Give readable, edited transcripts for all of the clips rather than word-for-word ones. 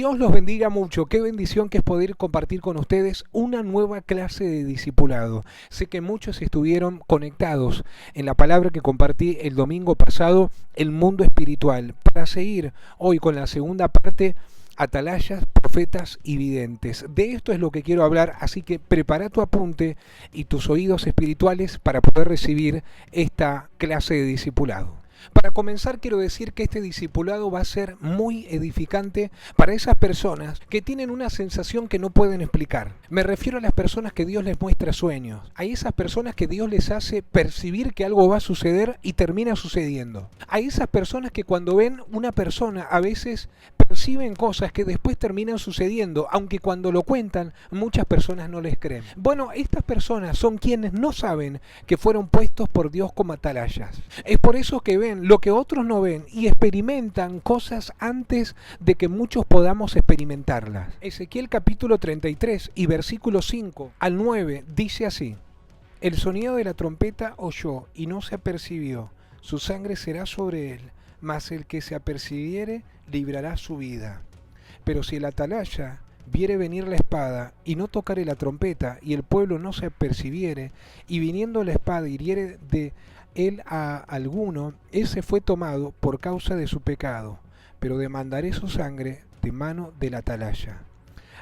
Dios los bendiga mucho. Qué bendición que es poder compartir con ustedes una nueva clase de discipulado. Sé que muchos estuvieron conectados en la palabra que compartí el domingo pasado, el mundo espiritual, para seguir hoy con la segunda parte, atalayas, profetas y videntes. De esto es lo que quiero hablar, así que prepara tu apunte y tus oídos espirituales para poder recibir esta clase de discipulado. Para comenzar, quiero decir que este discipulado va a ser muy edificante para esas personas que tienen una sensación que no pueden explicar. Me refiero a las personas que Dios les muestra sueños, a esas personas que Dios les hace percibir que algo va a suceder y termina sucediendo. A esas personas que cuando ven una persona a veces perciben cosas que después terminan sucediendo, aunque cuando lo cuentan muchas personas no les creen. Bueno, estas personas son quienes no saben que fueron puestos por Dios como atalayas. Es por eso que ven lo que otros no ven y experimentan cosas antes de que muchos podamos experimentarlas. Ezequiel capítulo 33 y versículo 5 al 9 dice así: el sonido de la trompeta oyó y no se apercibió, su sangre será sobre él, mas el que se apercibiere librará su vida. Pero si el atalaya viere venir la espada y no tocare la trompeta, y el pueblo no se apercibiere, y viniendo la espada hiriere de él a alguno, ese fue tomado por causa de su pecado, pero demandaré su sangre de mano del atalaya.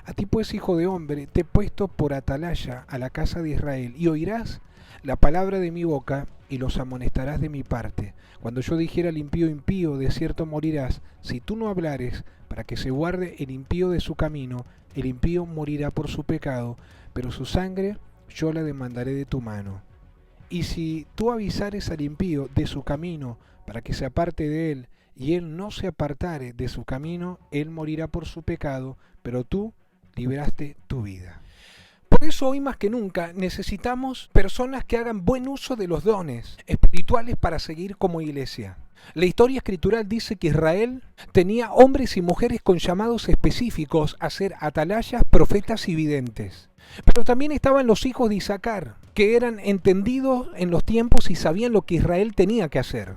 A ti pues, hijo de hombre, te he puesto por atalaya a la casa de Israel, y oirás la palabra de mi boca, y los amonestarás de mi parte. Cuando yo dijera al impío, impío, de cierto morirás, si tú no hablares, para que se guarde el impío de su camino, el impío morirá por su pecado, pero su sangre yo la demandaré de tu mano. Y si tú avisares al impío de su camino, para que se aparte de él, y él no se apartare de su camino, él morirá por su pecado, pero tú libraste tu vida. Por eso hoy más que nunca necesitamos personas que hagan buen uso de los dones espirituales para seguir como iglesia. La historia escritural dice que Israel tenía hombres y mujeres con llamados específicos a ser atalayas, profetas y videntes. Pero también estaban los hijos de Isaacar, que eran entendidos en los tiempos y sabían lo que Israel tenía que hacer.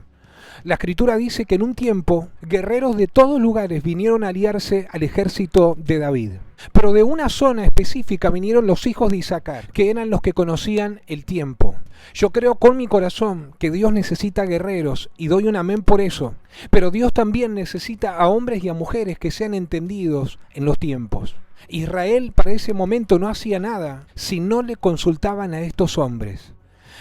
La escritura dice que en un tiempo guerreros de todos lugares vinieron a aliarse al ejército de David. Pero de una zona específica vinieron los hijos de Isaacar, que eran los que conocían el tiempo. Yo creo con mi corazón que Dios necesita guerreros y doy un amén por eso. Pero Dios también necesita a hombres y a mujeres que sean entendidos en los tiempos. Israel para ese momento no hacía nada si no le consultaban a estos hombres.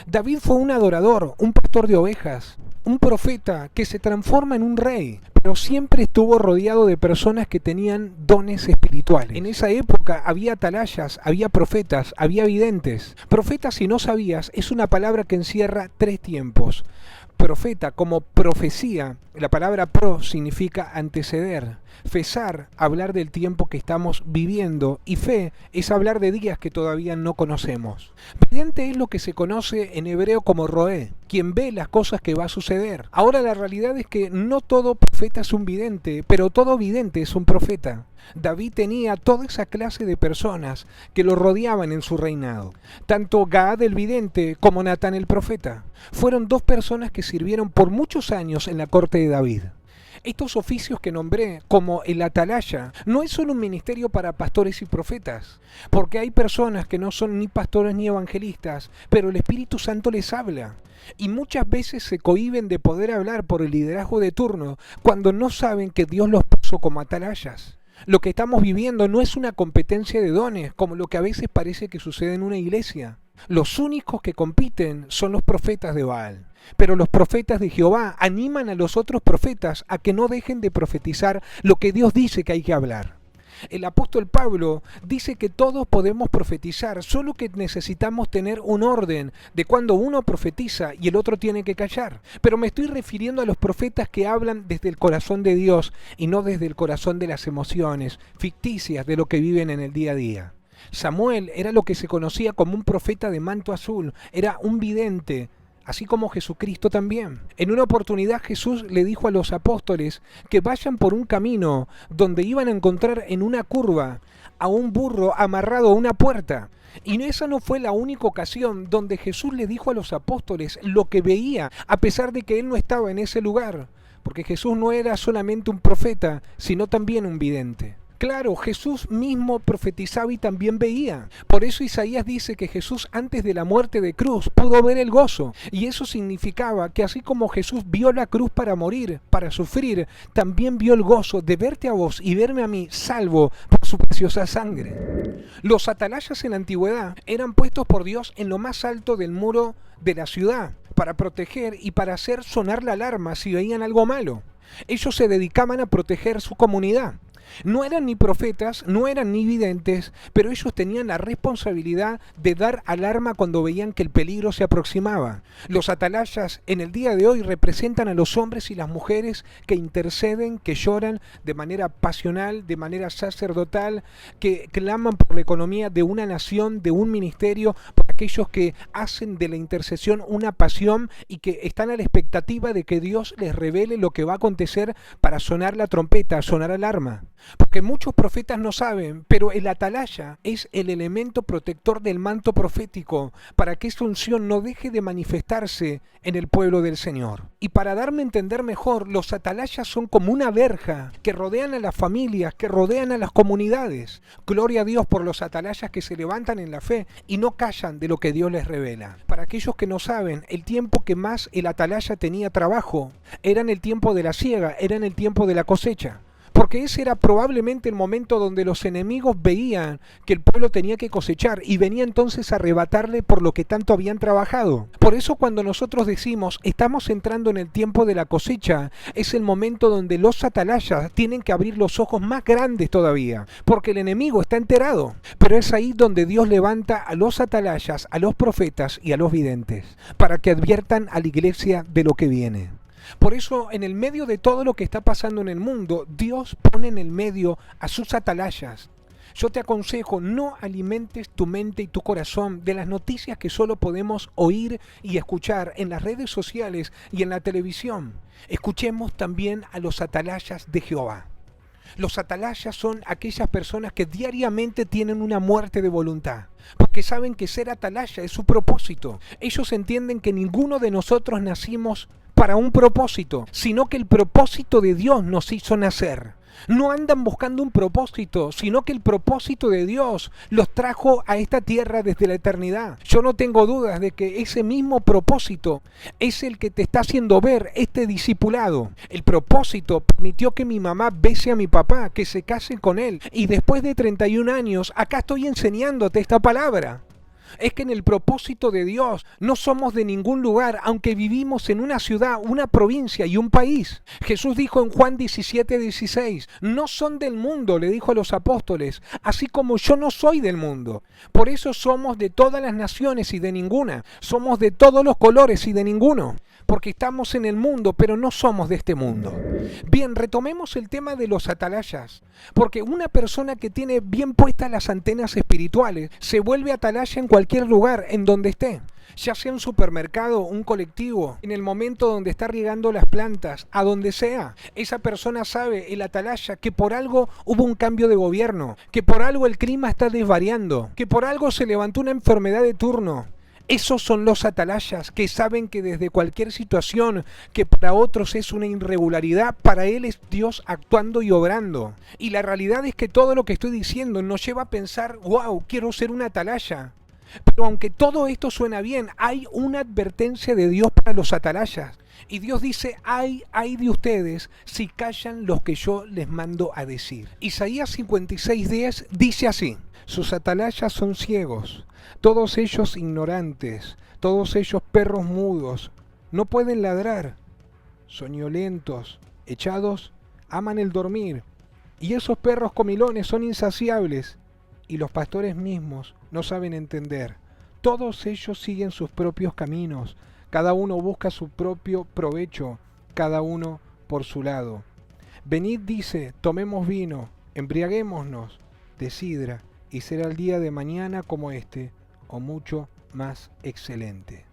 David fue un adorador, un pastor de ovejas, un profeta que se transforma en un rey, pero siempre estuvo rodeado de personas que tenían dones espirituales. En esa época había atalayas, había profetas, había videntes. Profeta, si no sabías, es una palabra que encierra 3 tiempos. Profeta como profecía, la palabra pro significa anteceder, fesar, hablar del tiempo que estamos viviendo, y fe es hablar de días que todavía no conocemos. Vidente es lo que se conoce en hebreo como roé, quien ve las cosas que va a suceder. Ahora la realidad es que no todo profeta es un vidente, pero todo vidente es un profeta. David tenía toda esa clase de personas que lo rodeaban en su reinado. Tanto Gad el vidente como Natán el profeta fueron 2 personas que sirvieron por muchos años en la corte de David. Estos oficios que nombré, como el atalaya, no es solo un ministerio para pastores y profetas, porque hay personas que no son ni pastores ni evangelistas, pero el Espíritu Santo les habla. Y muchas veces se cohíben de poder hablar por el liderazgo de turno, cuando no saben que Dios los puso como atalayas. Lo que estamos viviendo no es una competencia de dones, como lo que a veces parece que sucede en una iglesia. Los únicos que compiten son los profetas de Baal. Pero los profetas de Jehová animan a los otros profetas a que no dejen de profetizar lo que Dios dice que hay que hablar. El apóstol Pablo dice que todos podemos profetizar, solo que necesitamos tener un orden de cuando uno profetiza y el otro tiene que callar. Pero me estoy refiriendo a los profetas que hablan desde el corazón de Dios y no desde el corazón de las emociones ficticias de lo que viven en el día a día. Samuel era lo que se conocía como un profeta de manto azul, era un vidente, así como Jesucristo también. En una oportunidad Jesús le dijo a los apóstoles que vayan por un camino donde iban a encontrar en una curva a un burro amarrado a una puerta. Y esa no fue la única ocasión donde Jesús le dijo a los apóstoles lo que veía, a pesar de que él no estaba en ese lugar. Porque Jesús no era solamente un profeta, sino también un vidente. Claro, Jesús mismo profetizaba y también veía. Por eso Isaías dice que Jesús antes de la muerte de cruz pudo ver el gozo. Y eso significaba que así como Jesús vio la cruz para morir, para sufrir, también vio el gozo de verte a vos y verme a mí salvo por su preciosa sangre. Los atalayas en la antigüedad eran puestos por Dios en lo más alto del muro de la ciudad para proteger y para hacer sonar la alarma si veían algo malo. Ellos se dedicaban a proteger su comunidad. No eran ni profetas, no eran ni videntes, pero ellos tenían la responsabilidad de dar alarma cuando veían que el peligro se aproximaba. Los atalayas en el día de hoy representan a los hombres y las mujeres que interceden, que lloran de manera pasional, de manera sacerdotal, que claman por la economía de una nación, de un ministerio, por aquellos que hacen de la intercesión una pasión y que están a la expectativa de que Dios les revele lo que va a acontecer para sonar la trompeta, sonar alarma. Porque muchos profetas no saben, pero el atalaya es el elemento protector del manto profético para que esta unción no deje de manifestarse en el pueblo del Señor. Y para darme a entender mejor, los atalayas son como una verja que rodean a las familias, que rodean a las comunidades. Gloria a Dios por los atalayas que se levantan en la fe y no callan de lo que Dios les revela. Para aquellos que no saben, el tiempo que más el atalaya tenía trabajo era en el tiempo de la siega, era en el tiempo de la cosecha. Porque ese era probablemente el momento donde los enemigos veían que el pueblo tenía que cosechar y venía entonces a arrebatarle por lo que tanto habían trabajado. Por eso cuando nosotros decimos estamos entrando en el tiempo de la cosecha, es el momento donde los atalayas tienen que abrir los ojos más grandes todavía, porque el enemigo está enterado. Pero es ahí donde Dios levanta a los atalayas, a los profetas y a los videntes, para que adviertan a la iglesia de lo que viene. Por eso, en el medio de todo lo que está pasando en el mundo, Dios pone en el medio a sus atalayas. Yo te aconsejo, no alimentes tu mente y tu corazón de las noticias que solo podemos oír y escuchar en las redes sociales y en la televisión. Escuchemos también a los atalayas de Jehová. Los atalayas son aquellas personas que diariamente tienen una muerte de voluntad, porque saben que ser atalaya es su propósito. Ellos entienden que ninguno de nosotros nacimos para un propósito, sino que el propósito de Dios nos hizo nacer. No andan buscando un propósito, sino que el propósito de Dios los trajo a esta tierra desde la eternidad. Yo no tengo dudas de que ese mismo propósito es el que te está haciendo ver este discipulado. El propósito permitió que mi mamá bese a mi papá, que se casen con él. Y después de 31 años, acá estoy enseñándote esta palabra. Es que en el propósito de Dios no somos de ningún lugar, aunque vivimos en una ciudad, una provincia y un país. Jesús dijo en Juan 17:16, no son del mundo, le dijo a los apóstoles, así como yo no soy del mundo. Por eso somos de todas las naciones y de ninguna. Somos de todos los colores y de ninguno. Porque estamos en el mundo, pero no somos de este mundo. Bien, retomemos el tema de los atalayas. Porque una persona que tiene bien puestas las antenas espirituales se vuelve atalaya en cualquier lugar, en donde esté. Ya sea un supermercado, un colectivo, en el momento donde está regando las plantas, a donde sea. Esa persona sabe, el atalaya, que por algo hubo un cambio de gobierno, que por algo el clima está desvariando, que por algo se levantó una enfermedad de turno. Esos son los atalayas que saben que desde cualquier situación que para otros es una irregularidad, para él es Dios actuando y obrando. Y la realidad es que todo lo que estoy diciendo nos lleva a pensar, wow, quiero ser un atalaya. Pero aunque todo esto suena bien, hay una advertencia de Dios para los atalayas. Y Dios dice, ay de ustedes si callan los que yo les mando a decir. Isaías 56:10 dice así, sus atalayas son ciegos, todos ellos ignorantes, todos ellos perros mudos, no pueden ladrar, soñolentos, echados, aman el dormir, y esos perros comilones son insaciables, y los pastores mismos no saben entender. Todos ellos siguen sus propios caminos, cada uno busca su propio provecho, cada uno por su lado. Venid, dice, tomemos vino, embriaguémonos de sidra, y será el día de mañana como este, o mucho más excelente.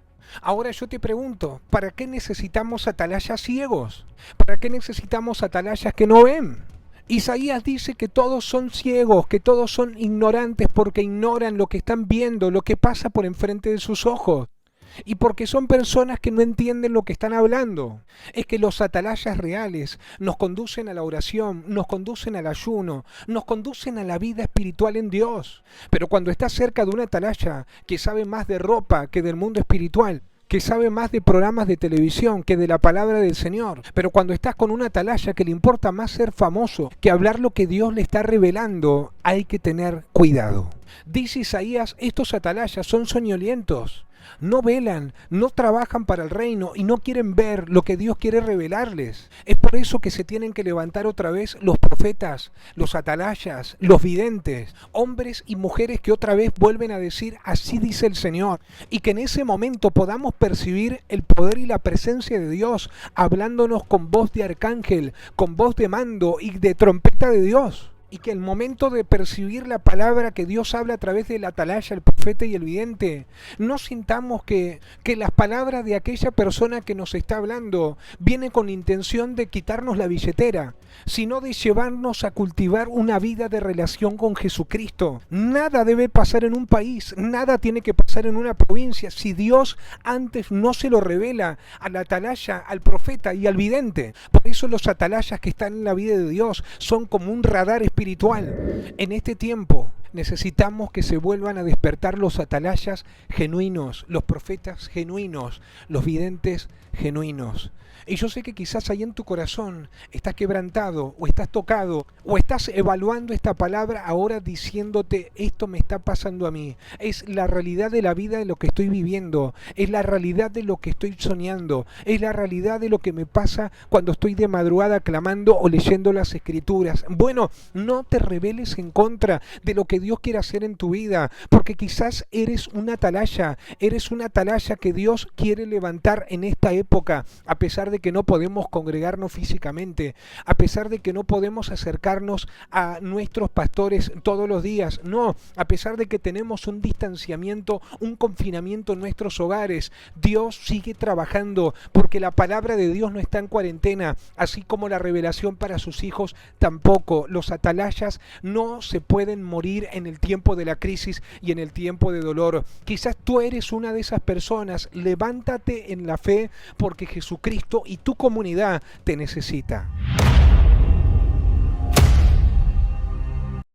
Ahora yo te pregunto, ¿para qué necesitamos atalayas ciegos? ¿Para qué necesitamos atalayas que no ven? Isaías dice que todos son ciegos, que todos son ignorantes porque ignoran lo que están viendo, lo que pasa por enfrente de sus ojos. Y porque son personas que no entienden lo que están hablando. Es que los atalayas reales nos conducen a la oración, nos conducen al ayuno, nos conducen a la vida espiritual en Dios. Pero cuando estás cerca de un atalaya que sabe más de ropa que del mundo espiritual, que sabe más de programas de televisión que de la palabra del Señor. Pero cuando estás con una atalaya que le importa más ser famoso que hablar lo que Dios le está revelando, hay que tener cuidado. Dice Isaías, estos atalayas son soñolientos. No velan, no trabajan para el reino y no quieren ver lo que Dios quiere revelarles. Es por eso que se tienen que levantar otra vez los profetas, los atalayas, los videntes, hombres y mujeres que otra vez vuelven a decir, así dice el Señor. Y que en ese momento podamos percibir el poder y la presencia de Dios, hablándonos con voz de arcángel, con voz de mando y de trompeta de Dios. Y que el momento de percibir la palabra que Dios habla a través del atalaya, el profeta y el vidente, no sintamos que las palabras de aquella persona que nos está hablando viene con intención de quitarnos la billetera, sino de llevarnos a cultivar una vida de relación con Jesucristo. Nada debe pasar en un país, nada tiene que pasar en una provincia si Dios antes no se lo revela al atalaya, al profeta y al vidente. Por eso los atalayas que están en la vida de Dios son como un radar espiritual. En este tiempo necesitamos que se vuelvan a despertar los atalayas genuinos, los profetas genuinos, los videntes genuinos. Y yo sé que quizás ahí en tu corazón estás quebrantado o estás tocado o estás evaluando esta palabra ahora diciéndote, esto me está pasando a mí. Es la realidad de la vida de lo que estoy viviendo, es la realidad de lo que estoy soñando, es la realidad de lo que me pasa cuando estoy de madrugada clamando o leyendo las escrituras. Bueno, no te rebeles en contra de lo que Dios quiere hacer en tu vida, porque quizás eres una atalaya que Dios quiere levantar en esta época, a pesar de que no podemos congregarnos físicamente, a pesar de que no podemos acercarnos a nuestros pastores todos los días, no, a pesar de que tenemos un distanciamiento, un confinamiento en nuestros hogares, Dios sigue trabajando, porque la palabra de Dios no está en cuarentena, así como la revelación para sus hijos tampoco. Los atalayas no se pueden morir en el tiempo de la crisis y en el tiempo de dolor. Quizás tú eres una de esas personas. Levántate en la fe, porque Jesucristo y tu comunidad te necesita.